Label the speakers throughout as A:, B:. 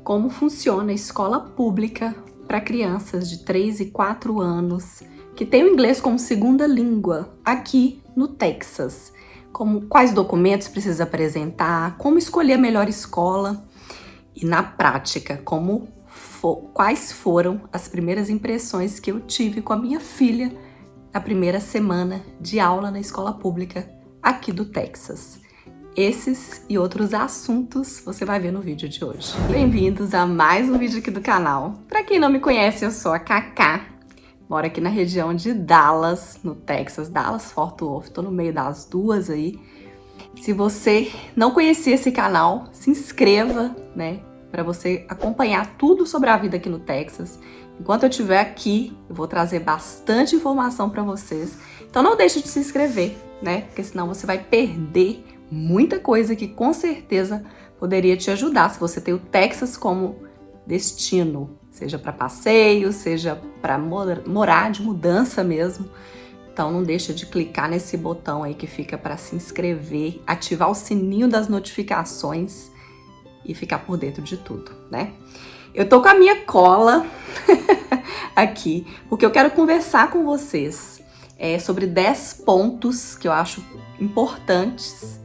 A: como funciona a escola pública para crianças de 3 e 4 anos que têm o inglês como segunda língua aqui no Texas. Quais documentos precisa apresentar, como escolher a melhor escola e, na prática, quais foram as primeiras impressões que eu tive com a minha filha na primeira semana de aula na escola pública aqui do Texas. Esses e outros assuntos você vai ver no vídeo de hoje. Bem-vindos a mais um vídeo aqui do canal. Para quem não me conhece, eu sou a Cacá. Moro aqui na região de Dallas, no Texas, Dallas-Fort Worth. Tô no meio das duas aí. Se você não conhecia esse canal, se inscreva, né? Para você acompanhar tudo sobre a vida aqui no Texas. Enquanto eu estiver aqui, eu vou trazer bastante informação para vocês. Então não deixe de se inscrever, né? Porque senão você vai perder muita coisa que com certeza poderia te ajudar se você tem o Texas como destino, seja para passeio, seja para morar de mudança mesmo. Então não deixa de clicar nesse botão aí que fica para se inscrever, ativar o sininho das notificações e ficar por dentro de tudo, né? Eu tô com a minha cola aqui, porque eu quero conversar com vocês sobre 10 pontos que eu acho importantes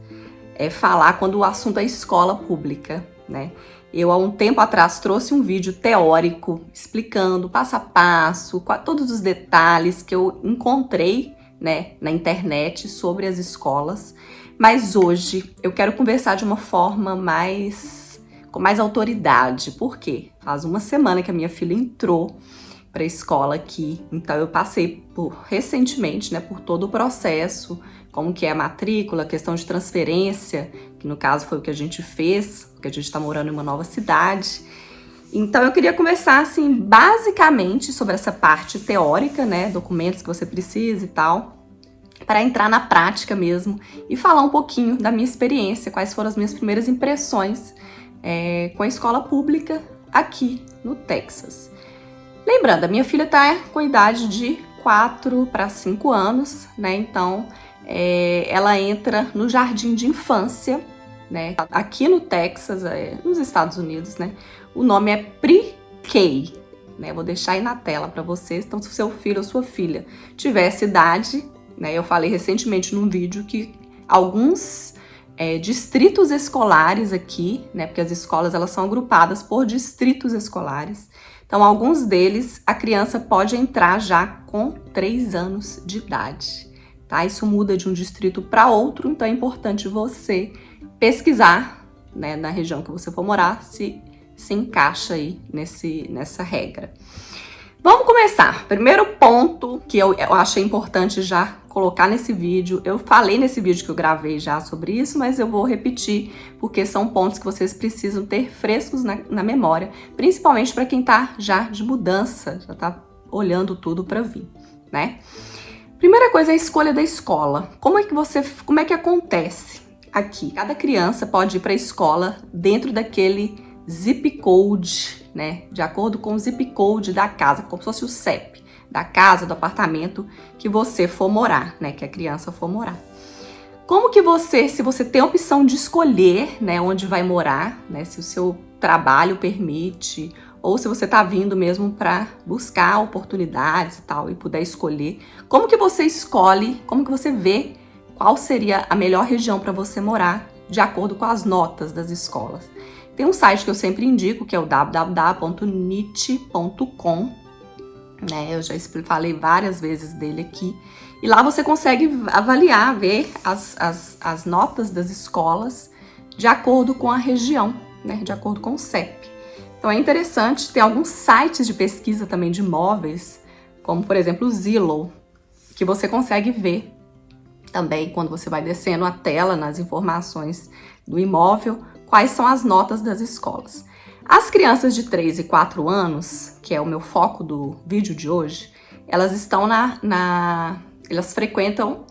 A: falar quando o assunto é escola pública, né? Eu, há um tempo atrás, trouxe um vídeo teórico explicando passo a passo, todos os detalhes que eu encontrei, né, na internet sobre as escolas. Mas hoje eu quero conversar de uma forma com mais autoridade. Por quê? Faz uma semana que a minha filha entrou para a escola aqui, então eu passei recentemente, né, por todo o processo, como que é a matrícula, a questão de transferência, que no caso foi o que a gente fez, porque a gente está morando em uma nova cidade. Então eu queria conversar, assim, basicamente sobre essa parte teórica, né, documentos que você precisa e tal, para entrar na prática mesmo e falar um pouquinho da minha experiência, quais foram as minhas primeiras impressões com a escola pública aqui no Texas. Lembrando, a minha filha está com a idade de 4 para 5 anos, né? Então, ela entra no jardim de infância, né? Aqui no Texas, nos Estados Unidos, né? O nome é Pre-K, né? Vou deixar aí na tela para vocês. Então, se seu filho ou sua filha tiver essa idade, né? Eu falei recentemente num vídeo que alguns distritos escolares aqui, né? Porque as escolas elas são agrupadas por distritos escolares. Então, alguns deles, a criança pode entrar já com 3 anos de idade, tá? Isso muda de um distrito para outro, então é importante você pesquisar, né, na região que você for morar, se encaixa aí nessa regra. Vamos começar. Primeiro ponto que eu achei importante já colocar nesse vídeo, eu falei nesse vídeo que eu gravei já sobre isso, mas eu vou repetir, porque são pontos que vocês precisam ter frescos na memória, principalmente para quem tá já de mudança, já tá olhando tudo para vir, né? Primeira coisa é a escolha da escola. Como é que acontece aqui? Cada criança pode ir para a escola dentro daquele zip code, né? De acordo com o zip code da casa, como se fosse o CEP da casa, do apartamento que você for morar, né? Que a criança for morar. Como que se você tem a opção de escolher, né, onde vai morar, né? Se o seu trabalho permite, ou se você tá vindo mesmo para buscar oportunidades e tal, e puder escolher, como que você escolhe, como que você vê qual seria a melhor região para você morar, de acordo com as notas das escolas. Tem um site que eu sempre indico, que é o www.nit.com, né? Eu já falei várias vezes dele aqui. E lá você consegue avaliar, ver as notas das escolas de acordo com a região, né? De acordo com o CEP. Então é interessante, tem alguns sites de pesquisa também de imóveis, como por exemplo o Zillow, que você consegue ver também quando você vai descendo a tela nas informações do imóvel, quais são as notas das escolas. As crianças de 3 e 4 anos, que é o meu foco do vídeo de hoje, elas estão elas frequentam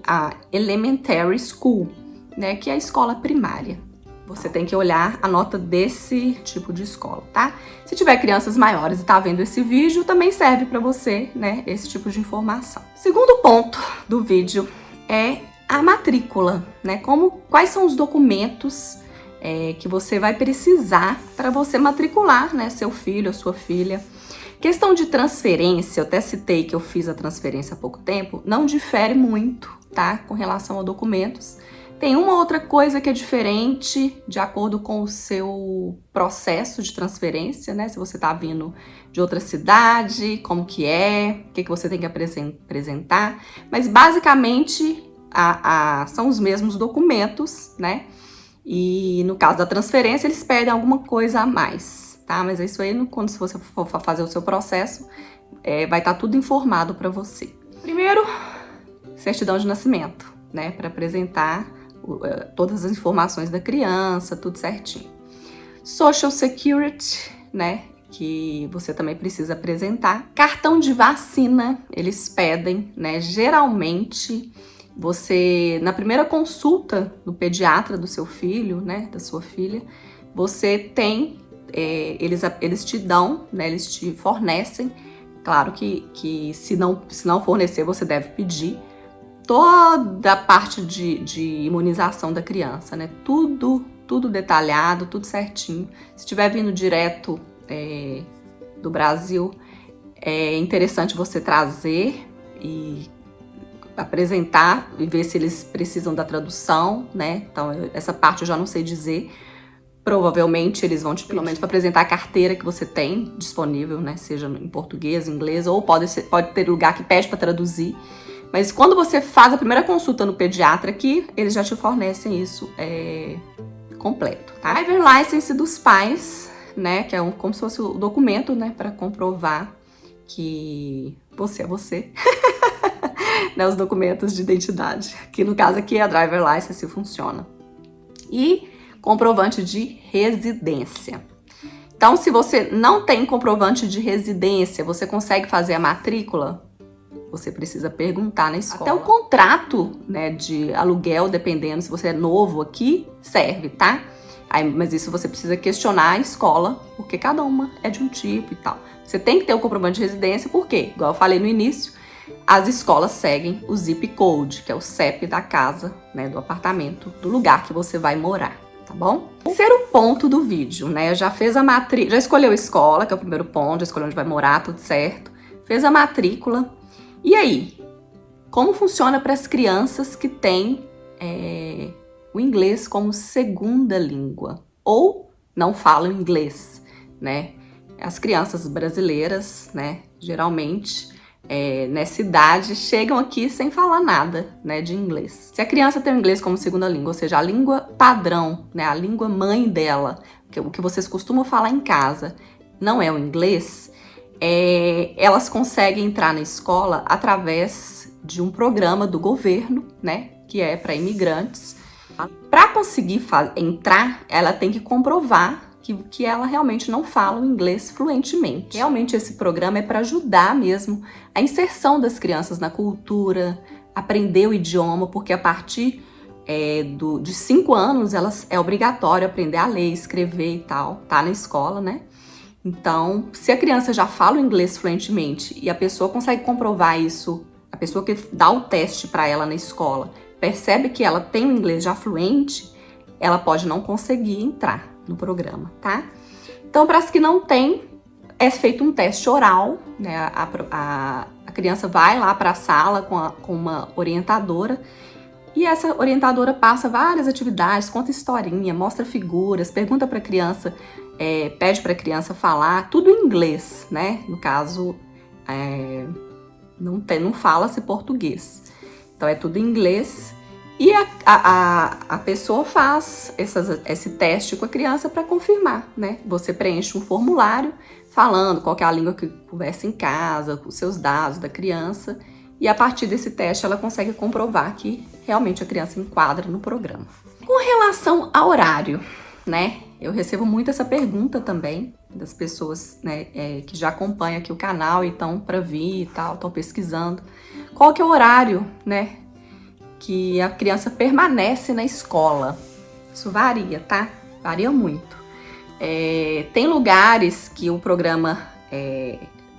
A: a Elementary School, né, que é a escola primária. Você tem que olhar a nota desse tipo de escola, tá? Se tiver crianças maiores e tá vendo esse vídeo, também serve para você, né, esse tipo de informação. Segundo ponto do vídeo é a matrícula, né? Quais são os documentos que você vai precisar para você matricular, né, seu filho ou sua filha. Questão de transferência, eu até citei que eu fiz a transferência há pouco tempo, não difere muito, tá, com relação a documentos. Tem uma outra coisa que é diferente de acordo com o seu processo de transferência, né? Se você tá vindo de outra cidade, como que é, o que você tem que apresentar. Mas basicamente são os mesmos documentos, né? E no caso da transferência, eles pedem alguma coisa a mais, tá? Mas isso aí, quando você for fazer o seu processo, vai estar tudo informado para você. Primeiro, certidão de nascimento, né? Para apresentar todas as informações da criança, tudo certinho. Social Security, né, que você também precisa apresentar. Cartão de vacina, eles pedem, né, geralmente você, na primeira consulta do pediatra do seu filho, né, da sua filha, você tem, eles te dão, né, eles te fornecem, claro que se não fornecer, você deve pedir, toda a parte de imunização da criança, né? Tudo detalhado, tudo certinho. Se estiver vindo direto do Brasil, é interessante você trazer e apresentar e ver se eles precisam da tradução, né? Então, essa parte eu já não sei dizer. Provavelmente eles vão te, pelo menos, para apresentar a carteira que você tem disponível, né? Seja em português, inglês, ou pode ter lugar que pede para traduzir. Mas quando você faz a primeira consulta no pediatra aqui, eles já te fornecem isso completo, tá? Driver License dos pais, né? Que é como se fosse o documento, né? Para comprovar que você é você. Né, os documentos de identidade. Que no caso aqui a Driver License funciona. E comprovante de residência. Então, se você não tem comprovante de residência, você consegue fazer a matrícula? Você precisa perguntar na escola. Até o contrato, né, de aluguel, dependendo se você é novo aqui, serve, tá? Mas isso você precisa questionar a escola, porque cada uma é de um tipo e tal. Você tem que ter o comprovante de residência, porque, igual eu falei no início, as escolas seguem o zip code, que é o CEP da casa, né, do apartamento, do lugar que você vai morar, tá bom? Terceiro ponto do vídeo, né? Já fez a matrícula, já escolheu a escola, que é o primeiro ponto, já escolheu onde vai morar, tudo certo. Fez a matrícula. E aí, como funciona para as crianças que têm o inglês como segunda língua ou não falam inglês, né? As crianças brasileiras, né, geralmente, nessa idade, chegam aqui sem falar nada, né, de inglês. Se a criança tem o inglês como segunda língua, ou seja, a língua padrão, né, a língua mãe dela, o que vocês costumam falar em casa, não é o inglês, elas conseguem entrar na escola através de um programa do governo, né, que é para imigrantes. Para conseguir entrar, ela tem que comprovar que ela realmente não fala o inglês fluentemente. Realmente esse programa é para ajudar mesmo a inserção das crianças na cultura, aprender o idioma, porque a partir de 5 anos é obrigatório aprender a ler, escrever e tal, tá na escola, né? Então, se a criança já fala o inglês fluentemente e a pessoa consegue comprovar isso, a pessoa que dá o teste para ela na escola percebe que ela tem o inglês já fluente, ela pode não conseguir entrar no programa, tá? Então, para as que não têm, é feito um teste oral, né? A criança vai lá para a sala com uma orientadora e essa orientadora passa várias atividades, conta historinha, mostra figuras, pergunta para a criança, pede para a criança falar, tudo em inglês, né? No caso, não fala-se português. Então, é tudo em inglês. E a pessoa faz esse teste com a criança para confirmar, né? Você preenche um formulário falando qual que é a língua que conversa em casa, os seus dados da criança. E a partir desse teste ela consegue comprovar que realmente a criança enquadra no programa. Com relação ao horário, né? Eu recebo muito essa pergunta também das pessoas, né, que já acompanham aqui o canal e estão para vir e tal, estão pesquisando. Qual que é o horário, né, que a criança permanece na escola? Isso varia, tá? Varia muito. Tem lugares que o programa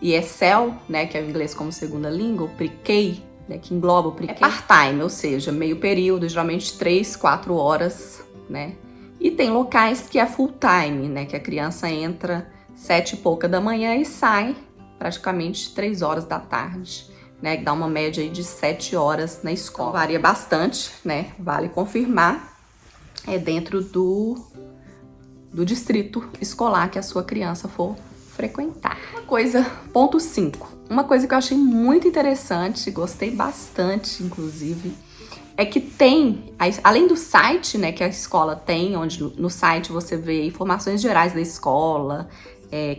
A: ESL, né, que é o inglês como segunda língua, o Pre-K, né, que engloba o Pre-K, part-time, ou seja, meio período, geralmente 3, 4 horas, né? E tem locais que é full time, né? Que a criança entra 7 e pouca da manhã e sai praticamente 3 horas da tarde, né? Que dá uma média aí de 7 horas na escola. Então, varia bastante, né? Vale confirmar. É dentro do distrito escolar que a sua criança for frequentar. Ponto 5. Uma coisa que eu achei muito interessante, gostei bastante, inclusive, é que tem, além do site, né, que a escola tem, onde no site você vê informações gerais da escola,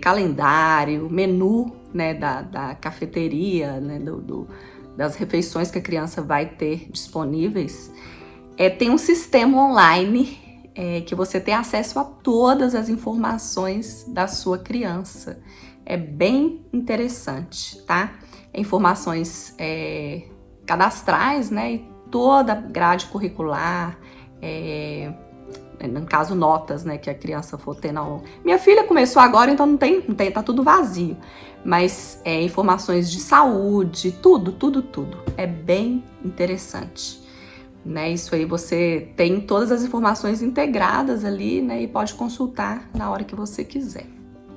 A: calendário, menu, né, da cafeteria, né, das refeições que a criança vai ter disponíveis, tem um sistema online que você tem acesso a todas as informações da sua criança. É bem interessante, tá? Informações cadastrais, né? E toda a grade curricular, no caso notas, né? Que a criança for ter na aula. Minha filha começou agora, então não tem, tá tudo vazio. Mas informações de saúde, tudo. É bem interessante. Né, isso aí você tem todas as informações integradas ali, né, e pode consultar na hora que você quiser.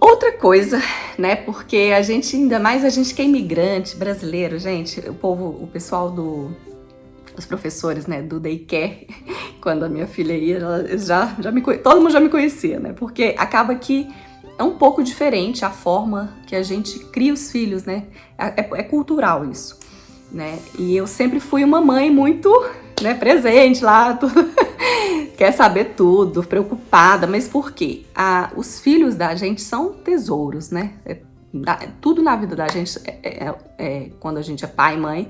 A: Outra coisa, né, porque ainda mais a gente que é imigrante brasileiro, gente, o pessoal os professores, né, do daycare, quando a minha filha ia, todo mundo já me conhecia, né, porque acaba que é um pouco diferente a forma que a gente cria os filhos, né, é cultural isso, né, e eu sempre fui uma mãe muito, né, presente lá, tudo. Quer saber tudo, preocupada, mas por quê? Os filhos da gente são tesouros, né? Tudo na vida da gente, quando a gente é pai e mãe,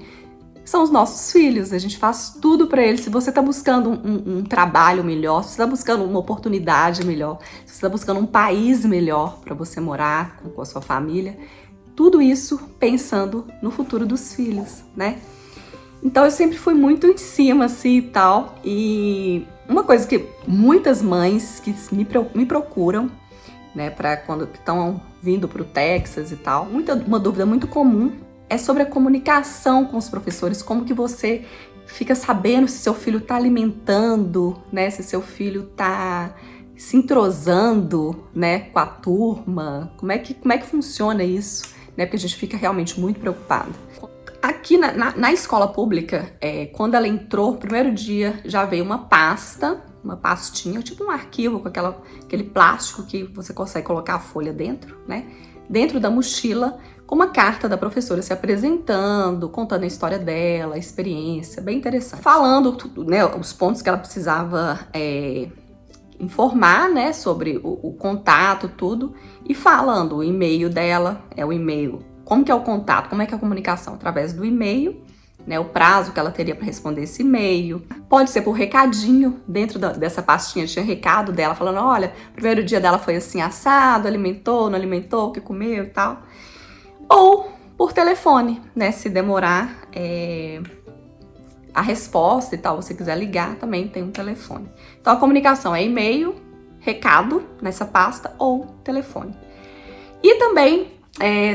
A: são os nossos filhos, a gente faz tudo para eles. Se você tá buscando um trabalho melhor, se você tá buscando uma oportunidade melhor, se você tá buscando um país melhor para você morar com a sua família, tudo isso pensando no futuro dos filhos, né? Então eu sempre fui muito em cima, assim, e tal. E uma coisa que muitas mães que me procuram, né, para quando estão vindo para o Texas e tal, uma dúvida muito comum é sobre a comunicação com os professores, como que você fica sabendo se seu filho está alimentando, né, se seu filho está se entrosando, né, com a turma, como é que funciona isso, né, porque a gente fica realmente muito preocupado. Aqui na escola pública, quando ela entrou, primeiro dia já veio uma pastinha, tipo um arquivo com aquele plástico que você consegue colocar a folha dentro, né? Dentro da mochila, com uma carta da professora se apresentando, contando a história dela, a experiência, bem interessante. Falando, né, os pontos que ela precisava informar, né, sobre o contato, tudo, e falando o e-mail dela, o e-mail. Como que é o contato? Como é que é a comunicação? Através do e-mail, né? O prazo que ela teria para responder esse e-mail. Pode ser por recadinho. Dentro dessa pastinha tinha recado dela falando, olha, o primeiro dia dela foi assim assado, alimentou, não alimentou, o que comeu e tal. Ou por telefone, né? Se demorar a resposta e tal, você quiser ligar, também tem um telefone. Então a comunicação é e-mail, recado nessa pasta ou telefone. E também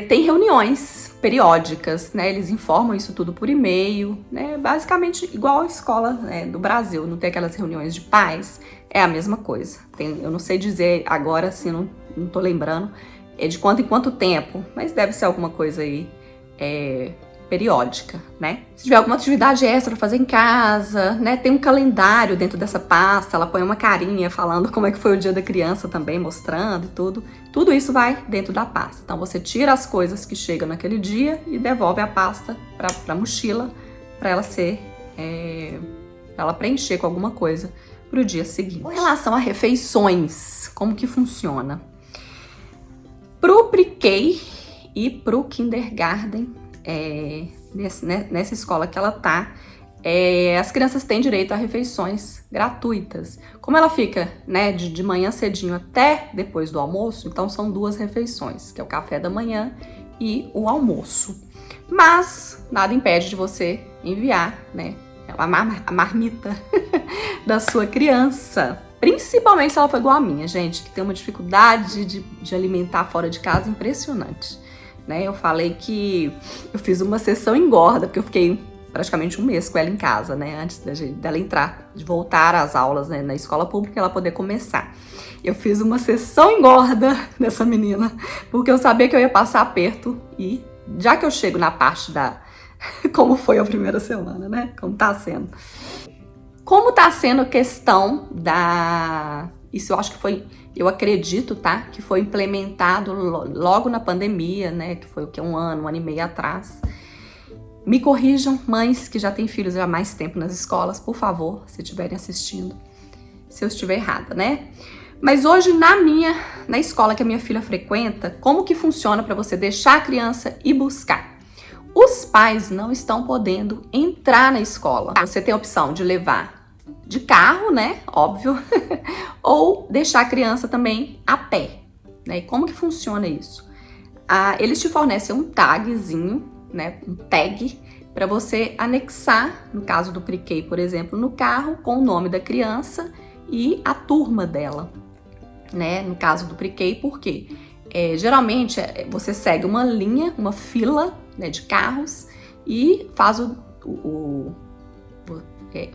A: tem reuniões periódicas, né? Eles informam isso tudo por e-mail, né? Basicamente igual a escola, né, do Brasil, não tem aquelas reuniões de pais, é a mesma coisa. Eu não sei dizer agora, assim, não tô lembrando, de quanto em quanto tempo, mas deve ser alguma coisa aí periódica, né? Se tiver alguma atividade extra pra fazer em casa, né? Tem um calendário dentro dessa pasta, ela põe uma carinha falando como é que foi o dia da criança também, mostrando e tudo. Tudo isso vai dentro da pasta. Então você tira as coisas que chegam naquele dia e devolve a pasta pra mochila, pra ela pra ela preencher com alguma coisa pro dia seguinte. Com relação a refeições, como que funciona? Pro pre-K e pro kindergarten, nessa escola que ela tá, as crianças têm direito a refeições gratuitas. Como ela fica, né, de manhã cedinho até depois do almoço, então são 2 refeições, que é o café da manhã e o almoço. Mas nada impede de você enviar, né, a marmita da sua criança. Principalmente se ela for igual a minha, gente, que tem uma dificuldade de alimentar fora de casa impressionante. Né, eu falei que eu fiz uma sessão engorda, porque eu fiquei praticamente um mês com ela em casa, né? Antes dela entrar, de voltar às aulas, né, na escola pública, ela poder começar. Eu fiz uma sessão engorda dessa menina, porque eu sabia que eu ia passar aperto e já que eu chego na parte da como foi a primeira semana, né? Como tá sendo. Como tá sendo a questão da... Isso eu acho que foi, eu acredito, tá? Que foi implementado logo na pandemia, né? Que foi o que? Um ano e meio atrás. Me corrijam, mães que já têm filhos há mais tempo nas escolas, por favor, se estiverem assistindo, se eu estiver errada, né? Mas hoje na escola que a minha filha frequenta, como que funciona para você deixar a criança e buscar? Os pais não estão podendo entrar na escola. Você tem a opção de levar de carro, né? Óbvio. Ou deixar a criança também a pé, né? E como que funciona isso? Eles te fornecem um tagzinho, né? Um tag para você anexar, no caso do Pre-K, por exemplo, no carro com o nome da criança e a turma dela, né? No caso do Pre-K, por quê? Geralmente você segue uma linha, uma fila, né, de carros e faz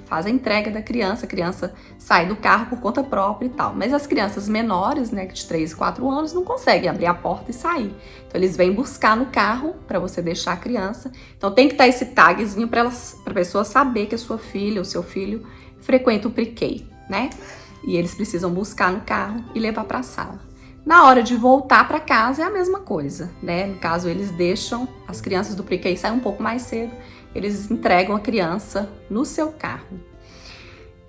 A: faz a entrega da criança, a criança sai do carro por conta própria e tal. Mas as crianças menores, né, de 3 e 4 anos, não conseguem abrir a porta e sair. Então eles vêm buscar no carro para você deixar a criança. Então tem que estar esse tagzinho para a pessoa saber que a sua filha ou seu filho frequenta o Pre-K, né? E eles precisam buscar no carro e levar para a sala. Na hora de voltar para casa é a mesma coisa, né? No caso, eles deixam as crianças do Pre-K sair um pouco mais cedo, eles entregam a criança no seu carro.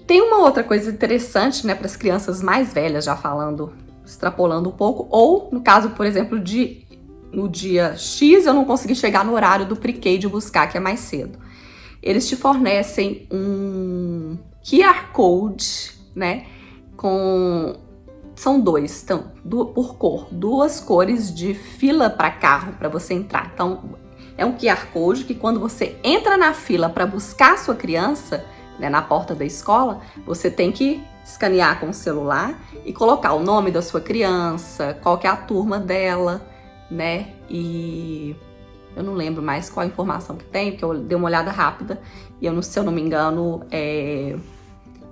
A: Tem uma outra coisa interessante, né, para as crianças mais velhas, já falando, extrapolando um pouco, ou no caso, por exemplo, no dia X eu não consegui chegar no horário do Pre-K de buscar, que é mais cedo. Eles te fornecem um QR Code, né, são dois, então, por cor, 2 cores de fila para carro para você entrar. Então, é um QR Code que quando você entra na fila para buscar a sua criança, né, na porta da escola, você tem que escanear com o celular e colocar o nome da sua criança, qual que é a turma dela, né? E eu não lembro mais qual a informação que tem, porque eu dei uma olhada rápida e se eu não me engano,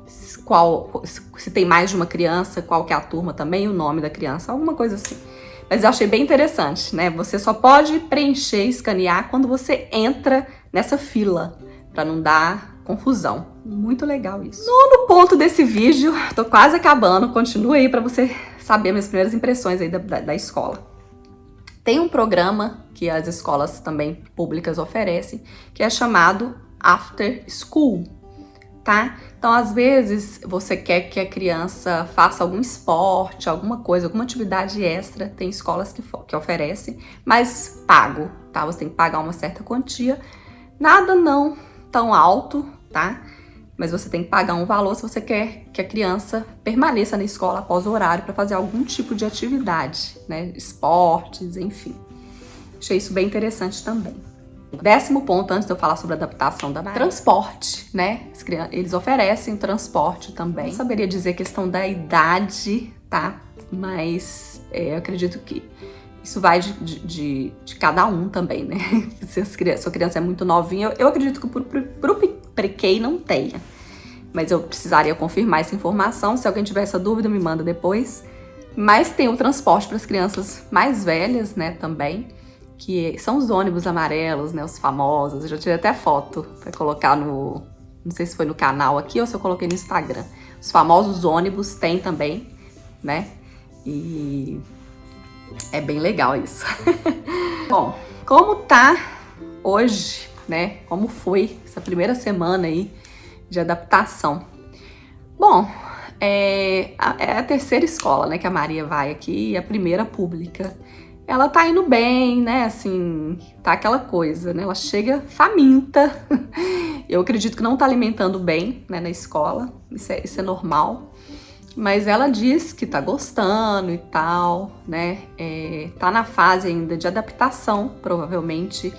A: se tem mais de uma criança, qual que é a turma também, o nome da criança, alguma coisa assim. Mas eu achei bem interessante, né? Você só pode preencher e escanear quando você entra nessa fila, para não dar confusão. Muito legal isso. No ponto desse vídeo, tô quase acabando, continua aí para você saber minhas primeiras impressões aí da escola. Tem um programa que as escolas também públicas oferecem, que é chamado After School, tá? Então, às vezes, você quer que a criança faça algum esporte, alguma coisa, alguma atividade extra. Tem escolas que oferecem, mas pago, tá? Você tem que pagar uma certa quantia. Nada não tão alto, tá? Mas você tem que pagar um valor se você quer que a criança permaneça na escola após o horário para fazer algum tipo de atividade, né? Esportes, enfim. Achei isso bem interessante também. 10º ponto, antes de eu falar sobre a adaptação da transporte, né? Eles oferecem transporte também. Não saberia dizer a questão da idade, tá? Mas eu acredito que isso vai de cada um também, né? Se a sua criança é muito novinha, eu acredito que pro Pre-K não tenha. Mas eu precisaria confirmar essa informação. Se alguém tiver essa dúvida, me manda depois. Mas tem o transporte para as crianças mais velhas, né, também, que são os ônibus amarelos, né, os famosos. Eu já tirei até foto para colocar não sei se foi no canal aqui ou se eu coloquei no Instagram. Os famosos ônibus tem também, né, e é bem legal isso. Bom, como tá hoje, né, como foi essa primeira semana aí de adaptação? Bom, é a terceira escola, né, que a Maria vai aqui, a primeira pública. Ela tá indo bem, né, assim, tá aquela coisa, né, ela chega faminta. Eu acredito que não tá alimentando bem, né, na escola, isso é normal. Mas ela diz que tá gostando e tal, né, tá na fase ainda de adaptação, provavelmente,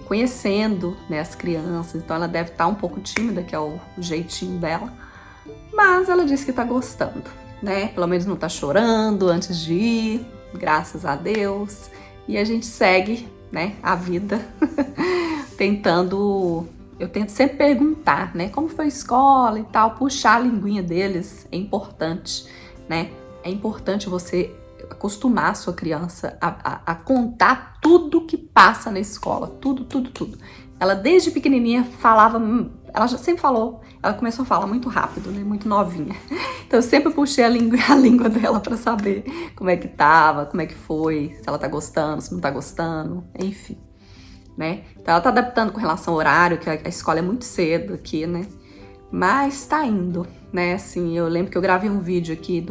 A: conhecendo, né, as crianças, então ela deve estar um pouco tímida, que é o jeitinho dela. Mas ela diz que tá gostando, né, pelo menos não tá chorando antes de ir, graças a Deus, e a gente segue, né, a vida eu tento sempre perguntar, né? Como foi a escola e tal, puxar a linguinha deles é importante, né? É importante você acostumar a sua criança a contar tudo que passa na escola, tudo. Ela desde pequenininha falava, ela já sempre falou, ela começou a falar muito rápido, né? Muito novinha. Então eu sempre puxei a língua dela pra saber como é que tava, como é que foi, se ela tá gostando, se não tá gostando, enfim, né? Então ela tá adaptando com relação ao horário, que a escola é muito cedo aqui, né? Mas tá indo, né? Assim, eu lembro que eu gravei um vídeo aqui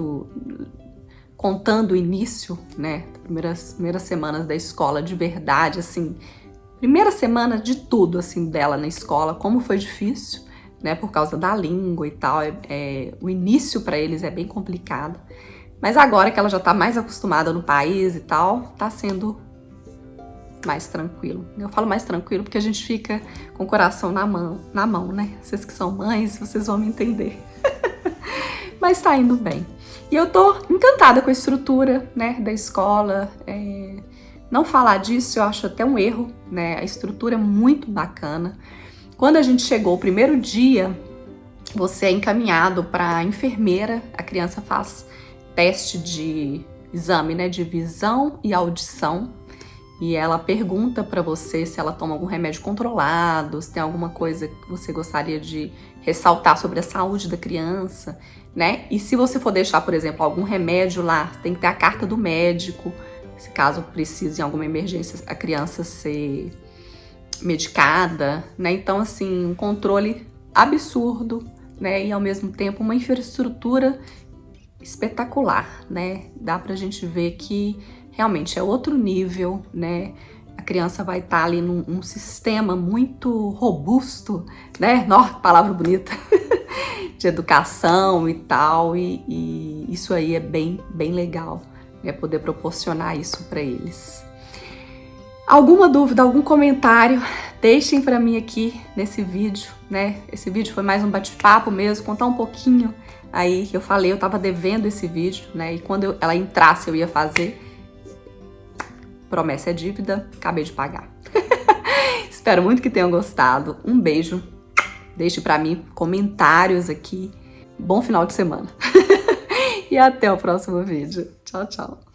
A: contando o início, né? Primeiras semanas da escola de verdade, assim. Primeira semana de tudo, assim, dela na escola, como foi difícil, né? Por causa da língua e tal. O início para eles é bem complicado. Mas agora que ela já tá mais acostumada no país e tal, tá sendo mais tranquilo. Eu falo mais tranquilo porque a gente fica com o coração na mão, né? Vocês que são mães, vocês vão me entender. Mas tá indo bem. E eu tô encantada com a estrutura, né, da escola. Não falar disso eu acho até um erro, né? A estrutura é muito bacana. Quando a gente chegou o primeiro dia, você é encaminhado para enfermeira, a criança faz teste de exame, né, de visão e audição. E ela pergunta para você se ela toma algum remédio controlado, se tem alguma coisa que você gostaria de ressaltar sobre a saúde da criança, né? E se você for deixar, por exemplo, algum remédio lá, tem que ter a carta do médico, se caso precise em alguma emergência a criança ser medicada, né? Então, assim, um controle absurdo, né? E ao mesmo tempo uma infraestrutura espetacular, né? Dá pra gente ver que realmente é outro nível, né? A criança vai estar ali num sistema muito robusto, né? Nossa, palavra bonita, de educação e tal, e isso aí é bem legal, né? Poder proporcionar isso para eles. Alguma dúvida, algum comentário, deixem para mim aqui nesse vídeo, né? Esse vídeo foi mais um bate-papo mesmo, contar um pouquinho aí que eu falei, eu tava devendo esse vídeo, né? E quando ela entrasse eu ia fazer. Promessa é dívida, acabei de pagar. Espero muito que tenham gostado. Um beijo. Deixe pra mim comentários aqui. Bom final de semana. E até o próximo vídeo. Tchau, tchau.